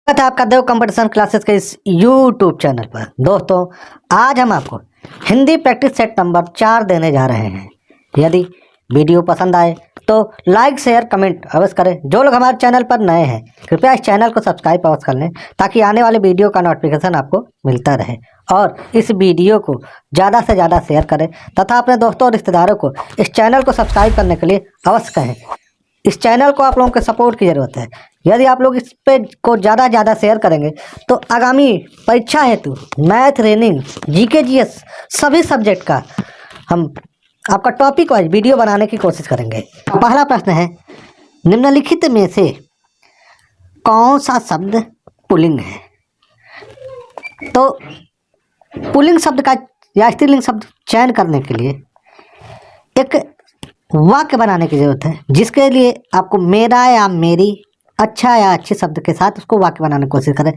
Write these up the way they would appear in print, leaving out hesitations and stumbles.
स्वागत है आपका देव कंपटीशन क्लासेस के इस YouTube चैनल पर। दोस्तों, आज हम आपको हिंदी प्रैक्टिस सेट नंबर 4 देने जा रहे हैं। यदि वीडियो पसंद आए तो लाइक शेयर कमेंट अवश्य करें। जो लोग हमारे चैनल पर नए हैं कृपया इस चैनल को सब्सक्राइब अवश्य कर लें ताकि आने वाले वीडियो का नोटिफिकेशन आपको मिलता रहे। और इस वीडियो को ज़्यादा से ज़्यादा शेयर करें तथा अपने दोस्तों और रिश्तेदारों को इस चैनल को सब्सक्राइब करने के लिए अवश्य कहें। इस चैनल को आप लोगों के सपोर्ट की ज़रूरत है। यदि आप लोग इस पे को ज़्यादा शेयर करेंगे तो आगामी परीक्षा हेतु मैथ, रीजनिंग, जीके, जीएस सभी सब्जेक्ट का हम आपका टॉपिक वाइज वीडियो बनाने की कोशिश करेंगे। पहला प्रश्न है, निम्नलिखित में से कौन सा शब्द पुल्लिंग है? तो पुल्लिंग शब्द का या स्त्रीलिंग शब्द चयन करने के लिए एक वाक्य बनाने की जरूरत है, जिसके लिए आपको मेरा या मेरी, अच्छा या अच्छे शब्द के साथ उसको वाक्य बनाने की कोशिश करें।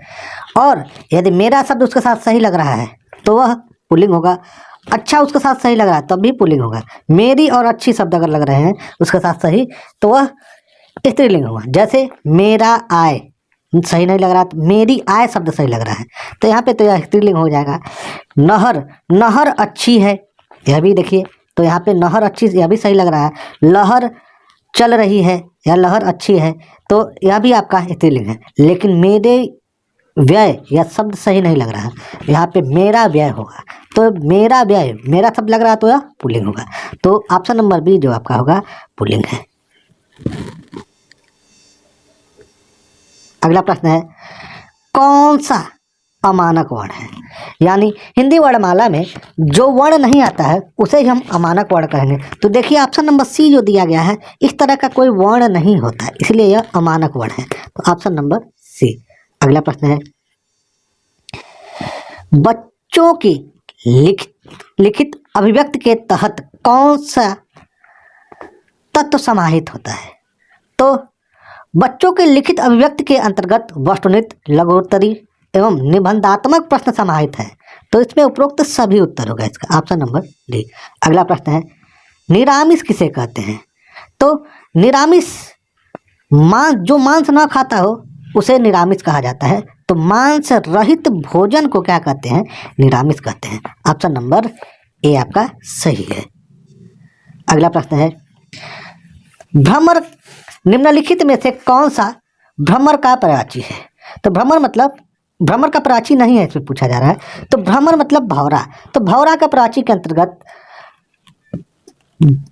और यदि मेरा शब्द उसके साथ सही लग रहा है तो वह पुल्लिंग होगा, अच्छा उसके साथ सही लग रहा है तब भी पुल्लिंग होगा। मेरी और अच्छी शब्द अगर लग रहे हैं उसके साथ सही तो वह स्त्रीलिंग होगा। जैसे मेरा आय सही नहीं लग रहा तो मेरी आय शब्द सही लग रहा है तो यहाँ पे तो यह स्त्रीलिंग हो जाएगा। नहर, नहर अच्छी है, यह भी देखिए तो यहाँ पे नहर अच्छी, यह भी सही लग रहा है। लहर चल रही है या लहर अच्छी है तो यह भी आपका स्त्रीलिंग है। लेकिन मेरे व्यय यह शब्द सही नहीं लग रहा है, यहाँ पे मेरा व्यय होगा तो मेरा व्यय, मेरा शब्द लग रहा है तो यह पुल्लिंग होगा। तो ऑप्शन नंबर बी जो आपका होगा पुल्लिंग है। अगला प्रश्न है, कौन सा अमानक वर्ण है? यानी हिंदी वर्णमाला में जो वर्ण नहीं आता है उसे ही हम अमानक वर्ण कहेंगे। तो देखिए ऑप्शन नंबर सी जो दिया गया है, इस तरह का कोई वर्ण नहीं होता है, इसलिए यह अमानक वर्ण है। तो ऑप्शन नंबर सी। अगला प्रश्न है, बच्चों की लिखित अभिव्यक्ति के तहत कौन सा तत्व समाहित होता है? तो बच्चों के लिखित अभिव्यक्ति के अंतर्गत वस्तुनिष्ठ, लघुत्तरी एवं निबंधात्मक प्रश्न समाहित है। तो इसमें उपरोक्त सभी उत्तर होगा इसका, ऑप्शन नंबर डी। अगला प्रश्न है, निरामिष किसे कहते हैं? तो निरामिष जो मांस ना खाता हो उसे निरामिष कहा जाता है। तो मांस रहित भोजन को क्या कहते हैं? निरामिष कहते हैं। ऑप्शन नंबर ए आपका सही है। अगला प्रश्न है, भ्रमर निम्नलिखित में से कौन सा भ्रमर का प्राची है? तो भ्रमर मतलब, भ्रमर का प्राची नहीं है इसमें पूछा जा रहा है। तो भ्रमर मतलब भौरा। तो भौरा का प्राची के अंतर्गत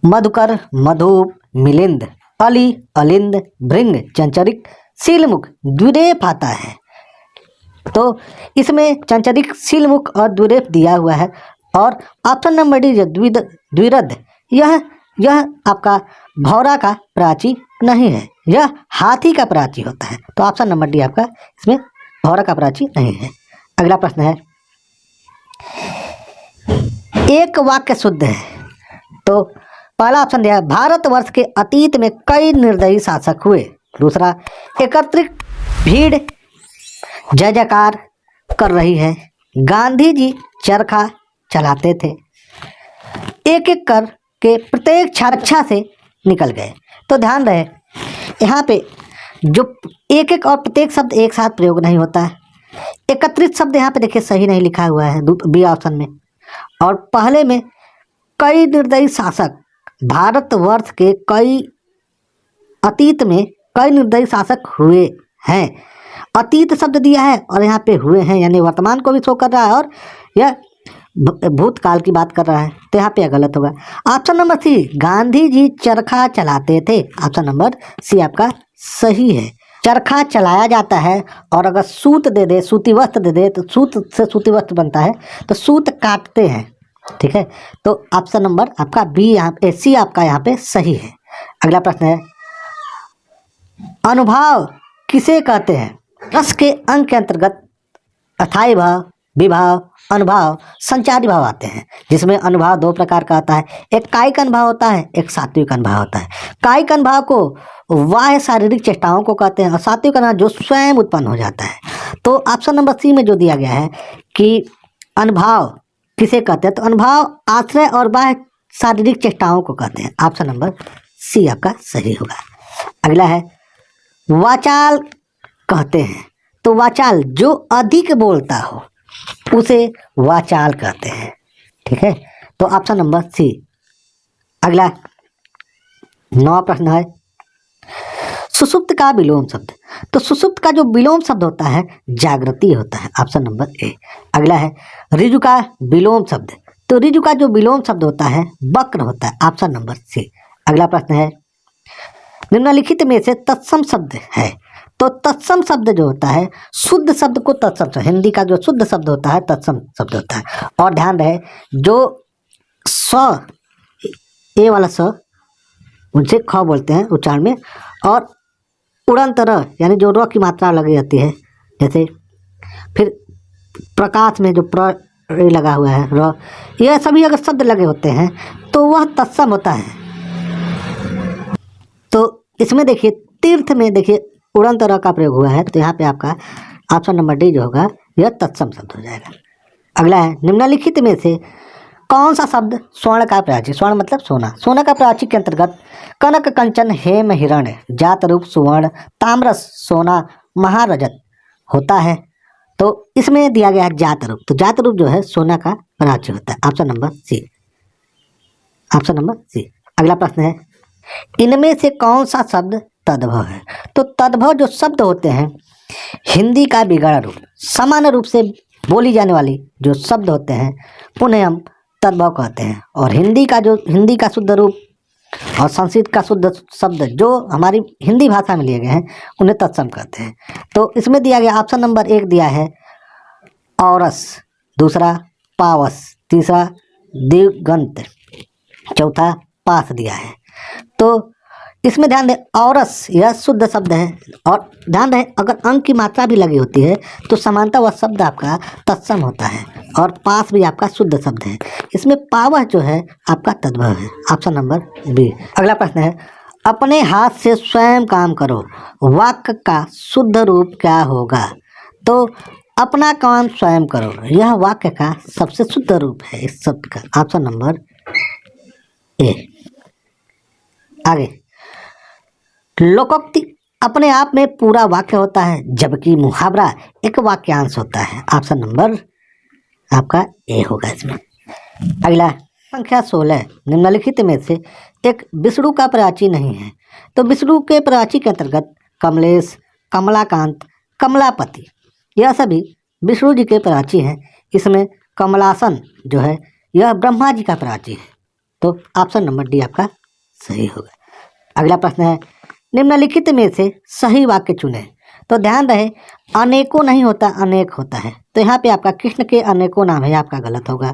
मधुकर, मधुप, मिलिंद, अली, अलिंद, भृंग, चंचरिक, सीलमुख, द्विरेफ आता है। तो इसमें चंचरिक, सीलमुख और द्विरेफ दिया हुआ है। और ऑप्शन नंबर डी जो द्विरद, यह आपका भौरा का प्राची नहीं है, यह हाथी का प्राची होता है। तो ऑप्शन नंबर डी आपका इसमें भौरा का प्राची नहीं है। अगला प्रश्न है, एक वाक्य शुद्ध है। तो पहला ऑप्शन दिया है, भारतवर्ष के अतीत में कई निर्दयी शासक हुए। दूसरा, एकत्रित भीड़ जय जयकार कर रही है। गांधी जी चरखा चलाते थे। एक एक कर के प्रत्येक छाक्षा से निकल गए। तो ध्यान रहे यहाँ पे जो एक एक और प्रत्येक शब्द एक साथ प्रयोग नहीं होता है। एकत्रित शब्द यहाँ पे देखिए सही नहीं लिखा हुआ है बी ऑप्शन में। और पहले में कई निर्दयी शासक, भारतवर्ष के कई, अतीत में कई निर्दयी शासक हुए हैं। अतीत शब्द दिया है और यहाँ पे हुए हैं यानी वर्तमान को भी शो कर रहा है और यह भूतकाल की बात कर रहा है। तो यहाँ पे गलत होगा। ऑप्शन नंबर सी, गांधी जी चरखा चलाते थे। ऑप्शन नंबर सी आपका सही है। चरखा चलाया जाता है और अगर सूत दे दे, सूती वस्त्र दे दे तो सूत से सूती वस्त्र बनता है, तो सूत काटते हैं। ठीक है, तो ऑप्शन नंबर आपका बी यहाँ पे, सी आपका यहाँ पे सही है। अगला प्रश्न है, अनुभाव किसे कहते हैं? रस के अंग के अंतर्गत अस्थायी भाव, विभाव, अनुभाव, संचारी भाव आते हैं, जिसमें अनुभाव दो प्रकार का आता है। एक कायिक अनुभाव होता है, एक सात्विक अनुभाव होता है। कायिक अनुभाव को बाह्य शारीरिक चेष्टाओं को कहते हैं और सात्विक अनुभाव जो स्वयं उत्पन्न हो जाता है। तो ऑप्शन नंबर सी में जो दिया गया है कि अनुभाव किसे कहते हैं, तो अनुभाव आश्रय और बाह्य शारीरिक चेष्टाओं को कहते हैं। ऑप्शन नंबर सी आपका सही होगा। अगला है, वाचाल कहते हैं। तो वाचाल जो अधिक बोलता हो उसे वाचाल कहते हैं। ठीक है, तो ऑप्शन नंबर सी। अगला 9वां प्रश्न है सुषुप्त का विलोम शब्द। तो सुषुप्त का जो विलोम शब्द होता है जागृति होता है, ऑप्शन नंबर ए। अगला है ऋजु का विलोम शब्द। तो ऋजु का जो विलोम शब्द होता है वक्र होता है, ऑप्शन नंबर सी। अगला प्रश्न है निम्नलिखित में से तत्सम शब्द है। तो तत्सम शब्द जो होता है शुद्ध शब्द को तत्सम, हिंदी का जो शुद्ध शब्द होता है तत्सम शब्द होता है। और ध्यान रहे जो स, ए वाला स उनसे ख बोलते हैं उच्चारण में, और उड़ंत र यानी जो र की मात्रा लगी जाती है, जैसे फिर प्रकाश में जो प्र लगा हुआ है र, यह सभी अगर शब्द लगे होते हैं तो वह तत्सम होता है। तो इसमें देखिए तीर्थ में देखिए उड़ंत र का प्रयोग हुआ है, तो यहाँ पे आपका ऑप्शन नंबर डी जो होगा यह तत्सम शब्द हो जाएगा। अगला है निम्नलिखित में से कौन सा शब्द स्वर्ण का प्राची, स्वर्ण मतलब सोना, सोना का प्राची के अंतर्गत कनक कंचन हेम हिरण्य जात रूप सुवर्ण ताम्रस सोना महारजत होता है। तो इसमें दिया गया है जात रूप, तो जात रूप जो है सोना का प्राची होता है, option number C, option number C. अगला प्रश्न है इनमें से कौन सा शब्द तद्भव है। तो तद्भव जो शब्द होते हैं हिंदी का बिगड़ा रूप, सामान्य रूप से बोली जाने वाली जो शब्द होते हैं उन्हें हम तद्भव कहते हैं, और हिंदी का शुद्ध रूप और संस्कृत का शुद्ध शब्द जो हमारी हिंदी भाषा में लिए गए हैं उन्हें तत्सम कहते हैं। तो इसमें दिया गया ऑप्शन नंबर 1 दिया है औरस, दूसरा पावस, तीसरा दिगंत, चौथा पास दिया है। तो इसमें ध्यान दें औरस यह शुद्ध शब्द है, और ध्यान रहे अगर अंक की मात्रा भी लगी होती है तो समानता वह शब्द आपका तत्सम होता है, और पास भी आपका शुद्ध शब्द है। इसमें पावह जो है आपका तद्भव है, ऑप्शन नंबर बी। अगला प्रश्न है अपने हाथ से स्वयं काम करो वाक्य का शुद्ध रूप क्या होगा। तो अपना काम स्वयं करो यह वाक्य का सबसे शुद्ध रूप है इस शब्द का, ऑप्शन नंबर ए। आगे लोकोक्ति अपने आप में पूरा वाक्य होता है, जबकि मुहावरा एक वाक्यांश होता है, ऑप्शन नंबर आपका ए होगा इसमें। अगला संख्या 16 निम्नलिखित में से एक विष्णु का प्राची नहीं है। तो विष्णु के प्राची के अंतर्गत कमलेश, कमलाकांत, कमलापति यह सभी विष्णु जी के प्राची हैं। इसमें कमलासन जो है यह ब्रह्मा जी का प्राची है, तो ऑप्शन नंबर डी आपका सही होगा। अगला प्रश्न है निम्नलिखित में से सही वाक्य चुने। तो ध्यान रहे अनेकों नहीं होता अनेक होता है, तो यहाँ पे आपका कृष्ण के अनेकों नाम है, आपका गलत होगा।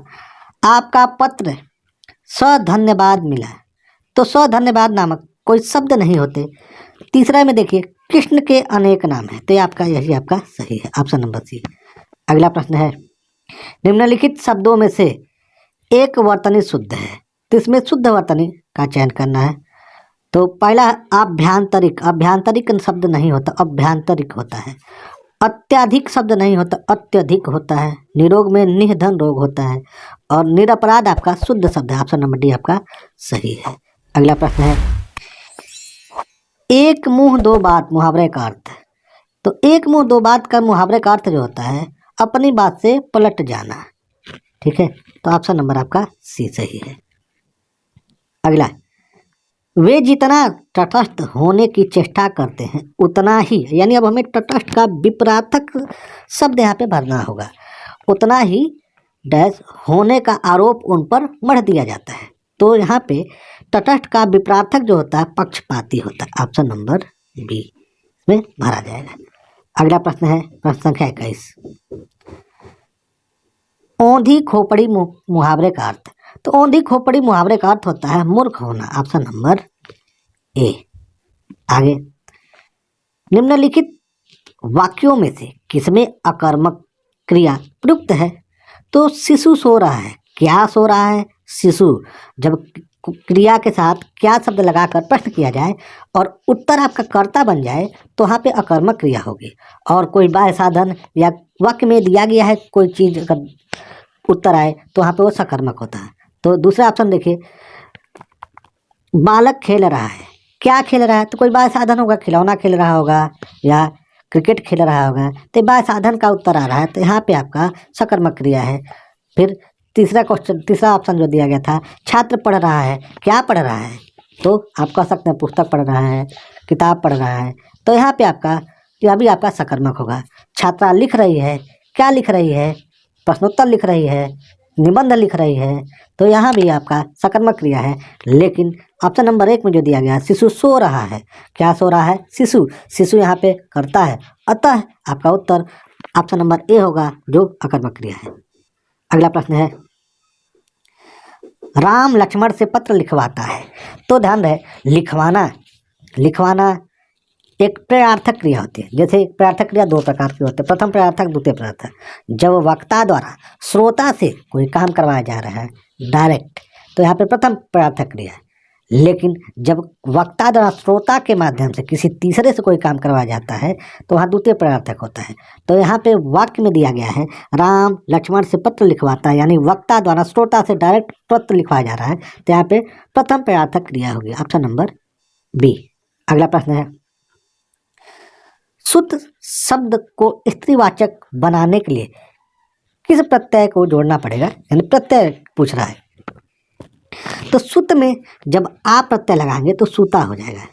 आपका पत्र सधन्यवाद मिला, तो सधन्यवाद नामक कोई शब्द नहीं होते। तीसरा में देखिए कृष्ण के अनेक नाम है, तो आपका यही आपका सही है, ऑप्शन नंबर सी। अगला प्रश्न है निम्नलिखित शब्दों में से एक वर्तनी शुद्ध है, तो इसमें शुद्ध वर्तनी का चयन करना है। तो पहला आभ्यांतरिक, आभ्यांतरिक शब्द नहीं होता अभ्यांतरिक होता है। अत्याधिक शब्द नहीं होता अत्यधिक होता है। निरोग में निधन रोग होता है, और निरपराध आपका शुद्ध शब्द है, ऑप्शन नंबर डी आपका सही है। अगला प्रश्न है एक मुंह दो बात मुहावरे का अर्थ। तो एक मुंह दो बात का मुहावरे का अर्थ जो होता है अपनी बात से पलट जाना, ठीक है, तो ऑप्शन नंबर आपका सी सही है। अगला वे जितना तटस्थ होने की चेष्टा करते हैं उतना ही, यानी अब हमें तटस्थ का विपरार्थक शब्द यहाँ पे भरना होगा, उतना ही डैश होने का आरोप उन पर मढ़ दिया जाता है। तो यहाँ पे तटस्थ का विपरार्थक जो होता है पक्षपाती होता है, ऑप्शन नंबर बी में भरा जाएगा। अगला प्रश्न है प्रश्न संख्या 21 औंधी खोपड़ी मुहावरे का अर्थ। तो औंधी खोपड़ी मुहावरे का अर्थ होता है मूर्ख होना, ऑप्शन नंबर ए। आगे निम्नलिखित वाक्यों में से किसमें अकर्मक क्रिया प्रयुक्त है। तो शिशु सो रहा है, क्या सो रहा है शिशु, जब क्रिया के साथ क्या शब्द लगाकर प्रश्न किया जाए और उत्तर आपका कर्ता बन जाए तो वहाँ पे अकर्मक क्रिया होगी। और कोई बाह्य साधन या वाक्य में दिया गया है कोई चीज़ अगर उत्तर आए तो वहाँ पे वो सकर्मक होता है। तो दूसरा ऑप्शन देखिए बालक खेल रहा है, क्या खेल रहा है, तो कोई बाह्य साधन होगा, खिलौना खेल रहा होगा या क्रिकेट खेल रहा होगा, तो बाय साधन का उत्तर आ रहा है, तो यहाँ पे आपका सकर्मक क्रिया है। फिर तीसरा क्वेश्चन, तीसरा ऑप्शन जो दिया गया था, छात्र पढ़ रहा है, क्या पढ़ रहा है, तो आप कह सकते हैं पुस्तक पढ़ रहा है, किताब पढ़ रहा है, तो यहाँ पे आपका यह भी आपका सकर्मक होगा। छात्रा लिख रही है, क्या लिख रही है, प्रश्नोत्तर लिख रही है, निबंध लिख रही है, तो यहाँ भी आपका सकर्मक क्रिया है। लेकिन ऑप्शन नंबर 1 में जो दिया गया है, शिशु सो रहा है, क्या सो रहा है, शिशु, शिशु यहाँ पे करता है, अतः आपका उत्तर ऑप्शन नंबर ए होगा जो अकर्मक क्रिया है। अगला प्रश्न है, राम लक्ष्मण से पत्र लिखवाता है, तो ध्यान रहे लिखवाना, लिखवाना एक प्रयार्थक क्रिया होती है। जैसे प्रयार्थक क्रिया 2 प्रकार की होती है, प्रथम प्रयार्थक, द्वितीय प्रयार्थक। जब वक्ता द्वारा श्रोता से कोई काम करवाया जा रहा है डायरेक्ट, तो यहाँ पे प्रथम प्रयार्थक क्रिया है। लेकिन जब वक्ता द्वारा श्रोता के माध्यम से किसी तीसरे से कोई काम करवाया जाता है, तो वहाँ द्वितीय प्रयार्थक होता है। तो यहाँ पे वाक्य में दिया गया है, राम लक्ष्मण से पत्र लिखवाता है, यानी वक्ता द्वारा श्रोता से डायरेक्ट पत्र लिखवाया जा रहा है, तो यहाँ पे प्रथम प्रयार्थक क्रिया होगी, ऑप्शन नंबर बी। अगला प्रश्न है, शुद्ध शब्द को स्त्रीवाचक बनाने के लिए किस प्रत्यय को जोड़ना पड़ेगा, यानी प्रत्यय पूछ रहा है। तो शुद्ध में जब आ प्रत्यय लगाएंगे तो सूता हो जाएगा,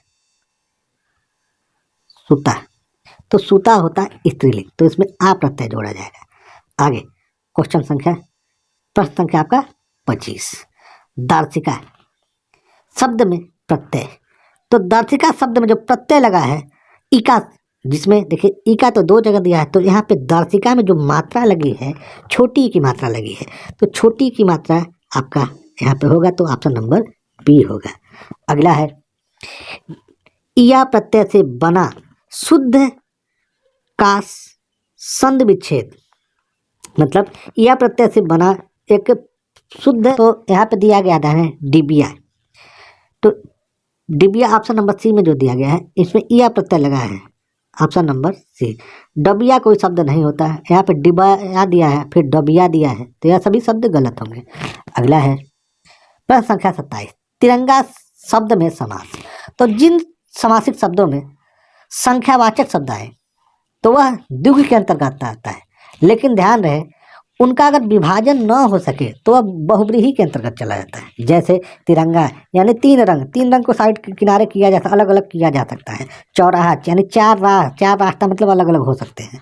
सूता, तो सूता होता है स्त्रीलिंग, तो इसमें आ प्रत्यय जोड़ा जाएगा। आगे क्वेश्चन संख्या, प्रश्न संख्या आपका 25, दर्शिका शब्द में प्रत्यय। तो दर्शिका शब्द में जो प्रत्यय लगा है इका, जिसमें देखिए इका तो 2 जगह दिया है, तो यहाँ पे दर्शिका में जो मात्रा लगी है, छोटी की मात्रा लगी है, तो छोटी की मात्रा आपका यहाँ पे होगा, तो ऑप्शन नंबर बी होगा। अगला है, इया प्रत्यय से बना शुद्ध का संध विच्छेद, मतलब इया प्रत्यय से बना एक शुद्ध, तो यहाँ पे दिया गया है डिबिया, तो डिबिया ऑप्शन नंबर सी में जो दिया गया है, इसमें इया प्रत्यय लगा है, ऑप्शन नंबर सी। डबिया कोई शब्द नहीं होता है, यहाँ पे डिबाया दिया है, फिर डबिया दिया है, तो यह सभी शब्द गलत होंगे। अगला है प्रश्न संख्या 27, तिरंगा शब्द में समास। तो जिन समासिक शब्दों में संख्यावाचक शब्द आए तो वह द्विगु के अंतर्गत आता है, लेकिन ध्यान रहे उनका अगर विभाजन न हो सके तो वह बहुब्रीही के अंतर्गत चला जाता है। जैसे तिरंगा यानी 3 रंग, 3 रंग को साइड के किनारे किया जा, अलग अलग किया जा सकता है। चौराहा यानी 4 राह, 4 रास्ता मतलब अलग अलग हो सकते हैं।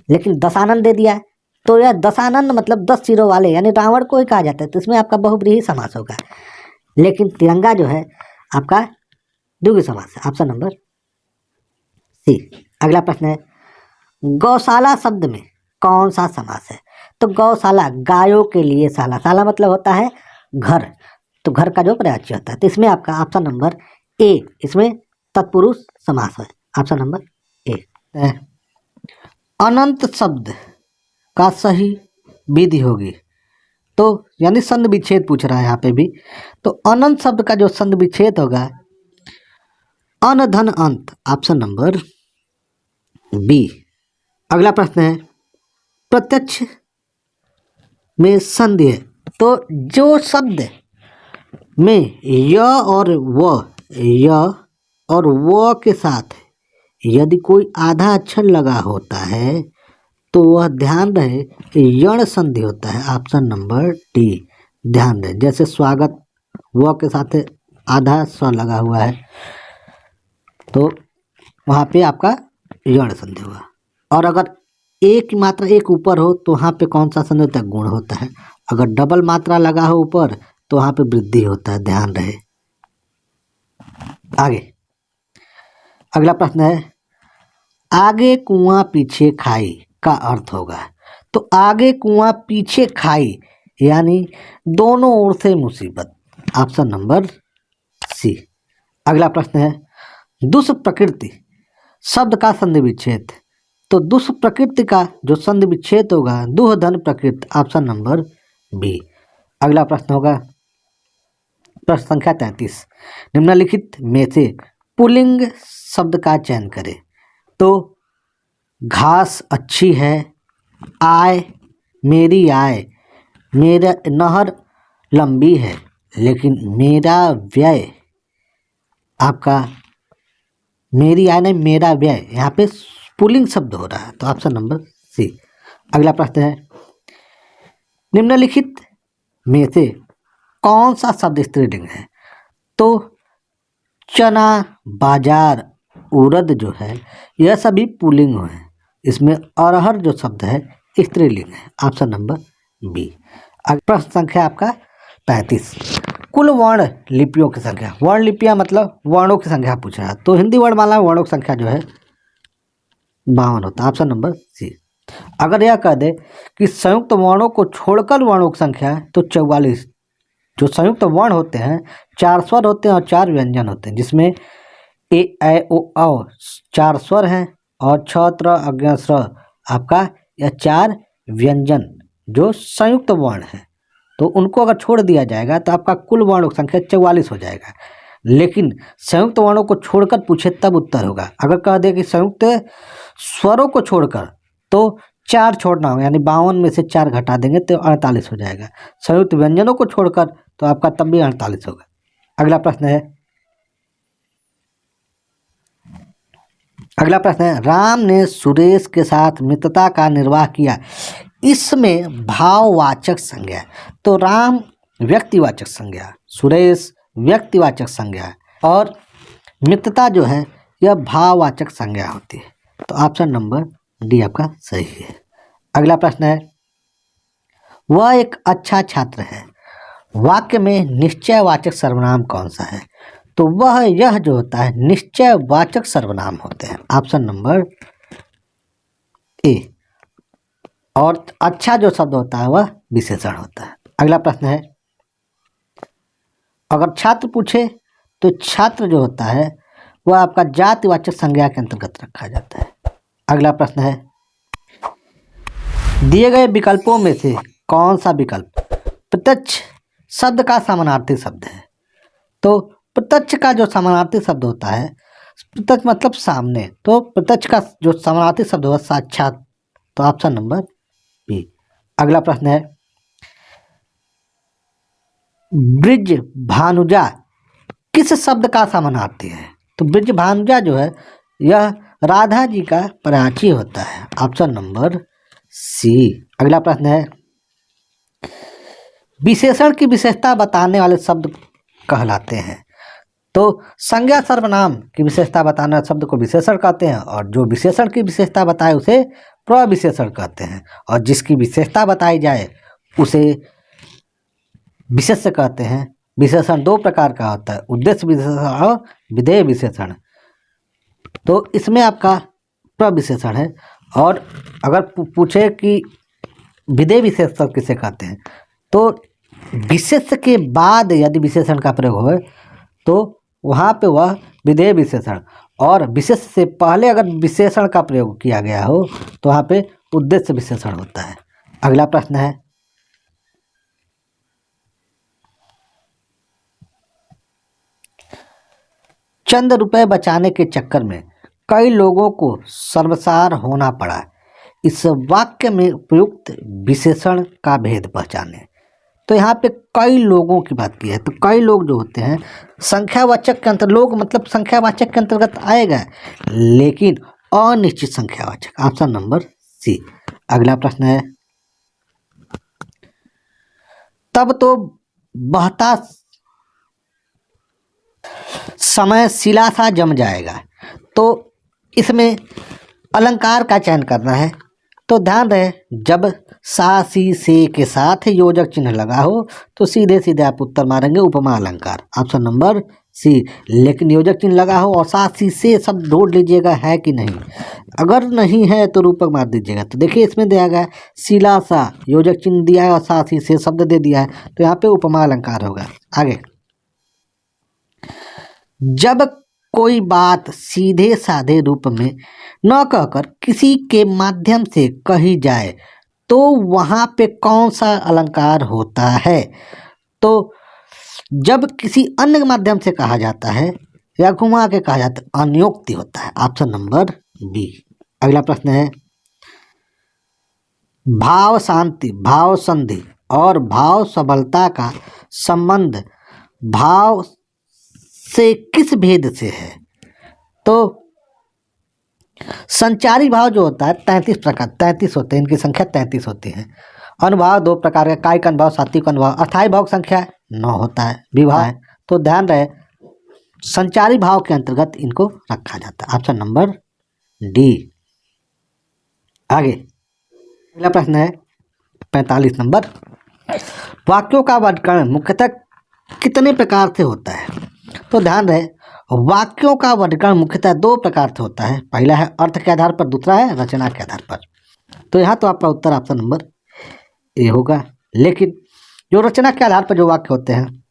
लेकिन दशानन दे दिया तो यह दशानन मतलब 10 सिरों वाले, यानी रावण को ही कहा जाता है, तो इसमें आपका बहुब्रीही समास होगा। लेकिन तिरंगा जो है आपका द्विगु समास है, ऑप्शन नंबर सी। अगला प्रश्न है, गौशाला शब्द में कौन सा समास है। तो गौशाला गायों के लिए शाला, शाला मतलब होता है घर, तो घर का जो प्रयाज्य होता है, तो इसमें आपका ऑप्शन नंबर ए, इसमें तत्पुरुष समास है, ऑप्शन नंबर ए। अनंत शब्द का सही विधि होगी, तो यानी संध विच्छेद पूछ रहा है यहाँ पे भी, तो अनंत शब्द का जो संध विच्छेद होगा अन धन अंत, ऑप्शन नंबर बी। अगला प्रश्न है, प्रत्यक्ष में संधि है, तो जो शब्द में य और व के साथ यदि कोई आधा अक्षर लगा होता है तो वह ध्यान रहे यण संधि होता है, ऑप्शन नंबर डी। ध्यान रहे, जैसे स्वागत व के साथ आधा स्वर लगा हुआ है तो वहाँ पे आपका यण संधि हुआ। और अगर एक मात्रा एक ऊपर हो तो वहाँ पे कौन सा संधि होता है, गुण होता है। अगर डबल मात्रा लगा हो ऊपर तो वहाँ पे वृद्धि होता है, ध्यान रहे। आगे अगला प्रश्न है, आगे कुआं पीछे खाई का अर्थ होगा। तो आगे कुआं पीछे खाई यानी दोनों ओर से मुसीबत, ऑप्शन नंबर सी। अगला प्रश्न है, दुष्प्रकृति शब्द का संधि विच्छेद। तो दुष्प्रकृति का जो संधि विच्छेद होगा दुह धन प्रकृति, ऑप्शन नंबर बी। अगला प्रश्न होगा प्रश्न संख्या 33, निम्नलिखित में से पुल्लिंग शब्द का चयन करें। तो घास अच्छी है, आय मेरी आय, मेरा नहर लंबी है, लेकिन मेरा व्यय आपका, मेरी आय नहीं मेरा व्यय, यहाँ पे पुल्लिंग शब्द हो रहा है, तो ऑप्शन नंबर सी। अगला प्रश्न है, निम्नलिखित में से कौन सा शब्द स्त्रीलिंग है? तो चना, बाजार, उड़द जो है यह सभी पुल्लिंग है। इसमें अरहर जो शब्द है स्त्रीलिंग है, ऑप्शन नंबर बी। प्रश्न संख्या आपका 35, कुल वर्ण लिपियों की संख्या। वर्ण लिपियां मतलब वर्णों की संख्या पूछ रहा है, तो हिंदी वर्णमाला में वर्णों की संख्या जो है 52 होता है, ऑप्शन नंबर सी। अगर यह कह दे कि संयुक्त वर्णों को छोड़कर वर्णों की संख्या है तो 44। जो संयुक्त वर्ण होते हैं 4 स्वर होते हैं और 4 व्यंजन होते हैं, जिसमें ए ऐ ओ औ 4 स्वर हैं और छ त्र अज्ञ स्र आपका यह 4 व्यंजन जो संयुक्त वर्ण है। तो उनको अगर छोड़ दिया जाएगा तो आपका कुल वर्णों की संख्या 44 हो जाएगा। लेकिन संयुक्त वर्णों को छोड़कर पूछे तब उत्तर होगा। अगर कह दे कि संयुक्त स्वरों को छोड़कर तो 4 छोड़ना होगा, यानी 52 में से 4 घटा देंगे तो 48 हो जाएगा। संयुक्त व्यंजनों को छोड़कर तो आपका तब भी 48 होगा। अगला प्रश्न है, राम ने सुरेश के साथ मित्रता का निर्वाह किया। इसमें भाववाचक संज्ञा। तो राम व्यक्तिवाचक संज्ञा, सुरेश व्यक्तिवाचक संज्ञा और मित्रता जो है यह भाववाचक संज्ञा होती है। तो ऑप्शन नंबर डी आपका सही है। अगला प्रश्न है, वह एक अच्छा छात्र है। वाक्य में निश्चयवाचक सर्वनाम कौन सा है? तो वह यह जो होता है निश्चयवाचक सर्वनाम होते हैं, ऑप्शन नंबर ए। और अच्छा जो शब्द होता है वह विशेषण होता है। अगला प्रश्न है, अगर छात्र पूछे तो छात्र जो होता है वह आपका जातिवाचक संज्ञा के अंतर्गत रखा जाता है। अगला प्रश्न है, दिए गए विकल्पों में से कौन सा विकल्प प्रत्यक्ष शब्द का समानार्थी शब्द है? तो प्रत्यक्ष का जो समानार्थी शब्द होता है, प्रत्यक्ष मतलब सामने, तो प्रत्यक्ष का जो समानार्थी शब्द होगा साक्षात, तो ऑप्शन नंबर बी। अगला प्रश्न है, ब्रिज भानुजा किस शब्द का समानार्थी है? तो ब्रिज भानुजा जो है यह राधा जी का प्राची होता है, ऑप्शन नंबर सी। अगला प्रश्न है, विशेषण की विशेषता बताने वाले शब्द कहलाते हैं। तो संज्ञा सर्वनाम की विशेषता बताने वाले शब्द को विशेषण कहते हैं और जो विशेषण की विशेषता बताए उसे प्रविशेषण कहते हैं, और जिसकी विशेषता बताई जाए उसे विशेष्य कहते हैं। विशेषण 2 प्रकार का होता है, उद्देश्य विशेषण और विधेय विशेषण। तो इसमें आपका प्रविशेषण है। और अगर पूछे कि विधेय विशेषण किसे कहते हैं, तो विशेष्य के बाद यदि विशेषण का प्रयोग हो तो वहाँ पे वह विधेय विशेषण, और विशेष से पहले अगर विशेषण का प्रयोग किया गया हो तो वहाँ पे उद्देश्य विशेषण होता है। अगला प्रश्न है, चंद रुपए बचाने के चक्कर में कई लोगों को शर्मसार होना पड़ा। इस वाक्य में उपयुक्त विशेषण का भेद पहचाने। तो यहाँ पे कई लोगों की बात की है, तो कई लोग जो होते हैं संख्यावाचक के अंतर, लोग मतलब संख्यावाचक के अंतर्गत आएगा, लेकिन अनिश्चित संख्यावाचक, ऑप्शन नंबर सी। अगला प्रश्न है, तब तो बहता समय शिला सा जम जाएगा। तो इसमें अलंकार का चयन करना है। तो ध्यान रहे, जब सा सी से के साथ योजक चिन्ह लगा हो तो सीधे सीधे आप उत्तर मारेंगे उपमा अलंकार, ऑप्शन नंबर सी। लेकिन योजक चिन्ह लगा हो और सा सी से शब्द ढूंढ लीजिएगा है कि नहीं। अगर नहीं है तो रूपक मार दीजिएगा। तो देखिए इसमें दिया गया शिला सा, योजक चिन्ह दिया है और सा सी से शब्द दे दिया है, तो यहाँ पे उपमा अलंकार होगा। आगे, जब कोई बात सीधे साधे रूप में न कहकर किसी के माध्यम से कही जाए तो वहाँ पे कौन सा अलंकार होता है? तो जब किसी अन्य माध्यम से कहा जाता है या घुमा के कहा जाता है, अन्योक्ति होता है, ऑप्शन नंबर बी। अगला प्रश्न है, भाव शांति, भाव संधि और भाव सबलता का संबंध भाव से किस भेद से है? तो संचारी भाव जो होता है 33 प्रकार 33 होते हैं, इनकी संख्या 33 होती है। अनुभाव 2 प्रकार का, कायिक अनुभाव, सात्विक अनुभाव। अस्थायी भाव संख्या 9 होता है। विभाव है तो ध्यान रहे संचारी भाव के अंतर्गत इनको रखा जाता है। Option number D. आगे अगला प्रश्न है 45 नंबर। वाक्यों का वर्गीकरण मुख्यतः कितने प्रकार से होता है? तो ध्यान रहे वाक्यों का वर्गीकरण मुख्यतः 2 प्रकार से होता है। पहला है अर्थ के आधार पर, दूसरा है रचना के आधार पर। तो यहाँ तो आपका उत्तर ऑप्शन नंबर ए होगा। लेकिन जो रचना के आधार पर जो वाक्य होते हैं,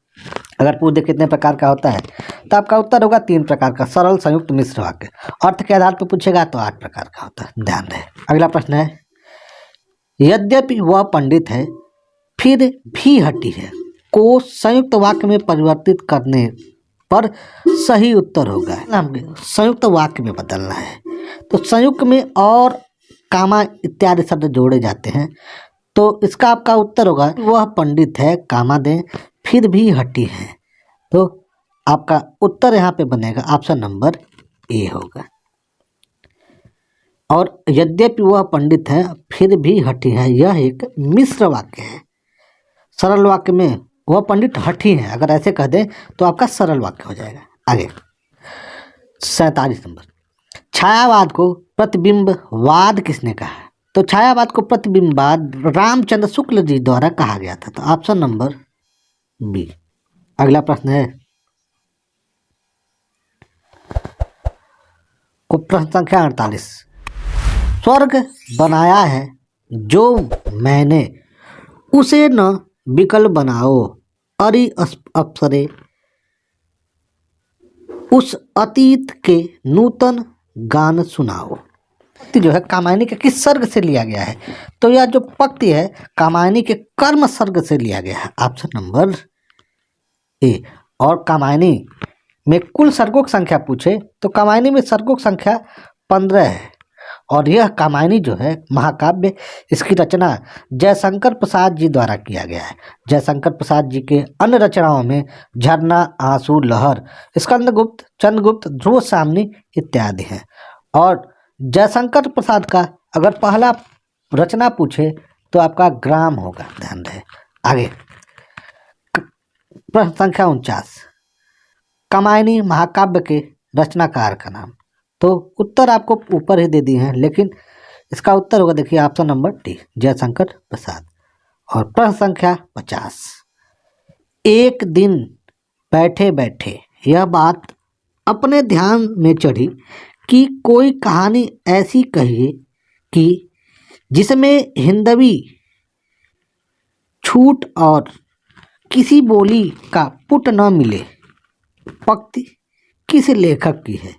अगर पूछ दे कितने प्रकार का होता है तो आपका उत्तर होगा 3 प्रकार का, सरल, संयुक्त, मिश्र वाक्य। अर्थ के आधार पर पूछेगा तो 8 प्रकार का होता है, ध्यान रहे। अगला प्रश्न है यद्यपि वह पंडित है फिर भी हठी है को संयुक्त वाक्य में परिवर्तित करने पर सही उत्तर होगा। हमें संयुक्त वाक्य में बदलना है तो संयुक्त में और कामा इत्यादि शब्द जोड़े जाते हैं। तो इसका आपका उत्तर होगा वह पंडित है, कामा दें, फिर भी हठी है। तो आपका उत्तर यहाँ पे बनेगा ऑप्शन नंबर ए होगा। और यद्यपि वह पंडित है फिर भी हठी है, यह एक मिश्र वाक्य है। सरल वाक्य में वह पंडित हठी है, अगर ऐसे कह दें तो आपका सरल वाक्य हो जाएगा। आगे 47 नंबर। छायावाद को प्रतिबिंबवाद किसने कहा? तो छायावाद को प्रतिबिंबवाद रामचंद्र शुक्ल जी द्वारा कहा गया था। तो ऑप्शन नंबर बी। अगला प्रश्न है प्रश्न संख्या 48। स्वर्ग बनाया है जो मैंने, उसे न विकल बनाओ, अरि अप्सरे, उस अतीत के नूतन गान सुनाओ। पंक्ति जो है कामायनी के किस सर्ग से लिया गया है? तो यह जो पंक्ति है कामायनी के कर्म सर्ग से लिया गया है, ऑप्शन नंबर ए। और कामायनी में कुल सर्गों की संख्या पूछे तो कामायनी में सर्गों की संख्या 15 है। और यह कामायनी जो है महाकाव्य, इसकी रचना जयशंकर प्रसाद जी द्वारा किया गया है। जयशंकर प्रसाद जी के अन्य रचनाओं में झरना, आंसू, लहर, स्कंदगुप्त, चंद्रगुप्त, ध्रुव सामनी इत्यादि हैं। और जयशंकर प्रसाद का अगर पहला रचना पूछे तो आपका ग्राम होगा, ध्यान रहे। आगे प्रश्न संख्या 49। कामायनी महाकाव्य के रचनाकार का नाम। तो उत्तर आपको ऊपर ही दे दिए हैं, लेकिन इसका उत्तर होगा देखिए option number D, Jaishankar Prasad. और प्रश्न संख्या 50। एक दिन बैठे बैठे यह बात अपने ध्यान में चढ़ी कि कोई कहानी ऐसी कहिए कि जिसमें हिंदवी छूट और किसी बोली का पुट न मिले। पंक्ति किस लेखक की है?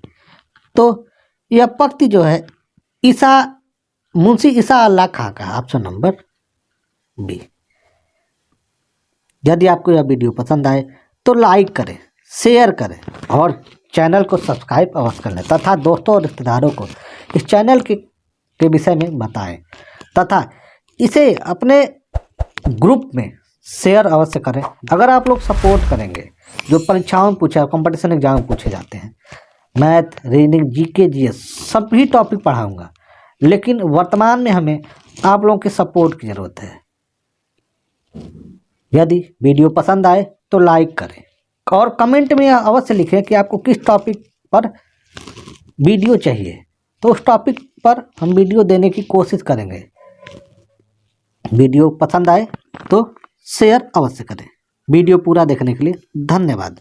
तो यह पंक्ति जो है मुंशी ईसा अल्लाह खां का, ऑप्शन नंबर बी। यदि आपको यह वीडियो पसंद आए तो लाइक करें, शेयर करें और चैनल को सब्सक्राइब अवश्य कर लें तथा दोस्तों और रिश्तेदारों को इस चैनल के विषय में बताएं तथा इसे अपने ग्रुप में शेयर अवश्य करें। अगर आप लोग सपोर्ट करेंगे, जो परीक्षाओं में पूछे, कंपटीशन एग्जाम में पूछे जाते हैं, मैथ, रीजनिंग, जीके, जीएस सभी टॉपिक पढ़ाऊंगा, लेकिन वर्तमान में हमें आप लोगों के सपोर्ट की ज़रूरत है। यदि वीडियो पसंद आए तो लाइक करें और कमेंट में अवश्य लिखें कि आपको किस टॉपिक पर वीडियो चाहिए, तो उस टॉपिक पर हम वीडियो देने की कोशिश करेंगे। वीडियो पसंद आए तो शेयर अवश्य करें। वीडियो पूरा देखने के लिए धन्यवाद।